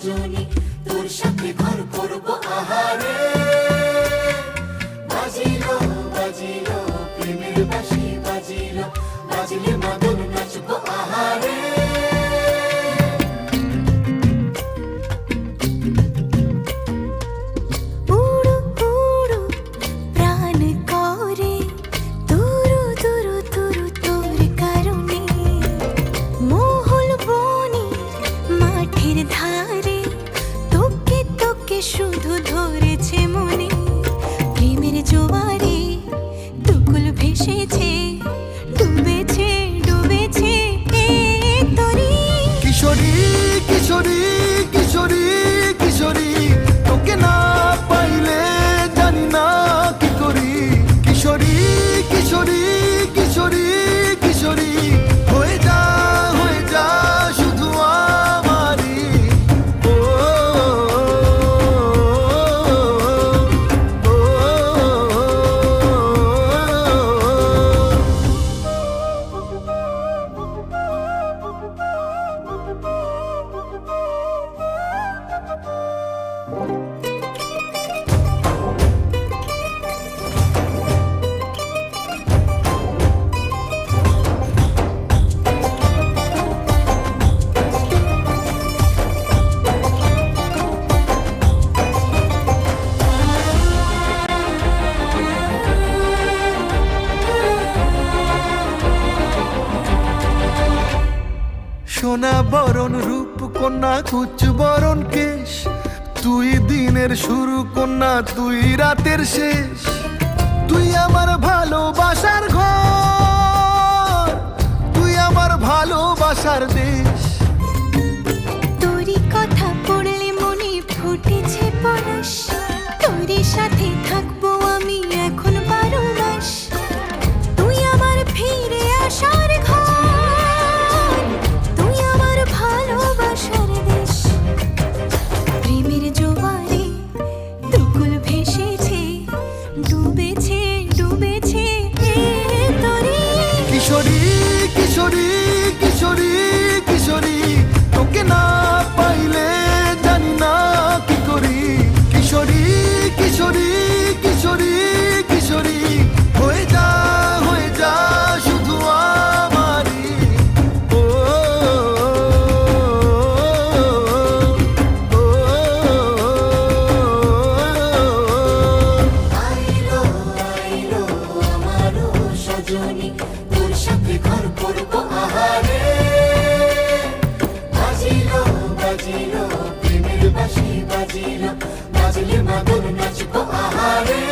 সজনী, তোর সাথে ঘর করব আহারে। বাজিলো বাজিলো প্রেমের বাঁশি, বাজিলো বাজিলে মাদল নাচব আহারে। শুধু ধরেছে মনে প্রেমের জোয়ারে, দুকুল ভেসেছে, ডুবেছে ডুবেছে তরি। কিশোরী কিশোরী কিশোরী কিশোরী, তোকে না পাইলে জানি না কি করি। কিশোরী কিশোরী কিশোরী কিশোরী, হয়ে যা শুধু আমারই। ও সোনা বরণ রূপ কন্যা, কুচ বরণ কেশ, তুই দিনের শুরু কন্যা, তুই রাতের শেষ। তুই আমার ভালোবাসার ঘর, তুই আমার ভালোবাসার দেশ। তোরই কথা পড়লে মনে ফুটেছে পরশ, তোরই সাথে থাকবো আমি এখন 12 মাস। তুই আমার ফিরে আসার ঘর, তুই আমার ভালোবাসার দেশ। প্রেমের জোয়ারে দুকুল ভেসেছে, ডুবেছে ডুবেছে তরি। কিশোরী কিশোরী কিশোরী কিশোরী, তোকে না পাইলে জানি না কি করি। কিশোরী কিশোরী কিশোরী কিশোরী, হয়ে যা শুধু আমারই। ও আইলো আইলো আমারও সজনী, তোর সাথে ঘর করব আহারে। বাজিলো বাজিলো প্রেমের বাঁশি, বাজিলো বাজিলে মাদল নাচব আহারে।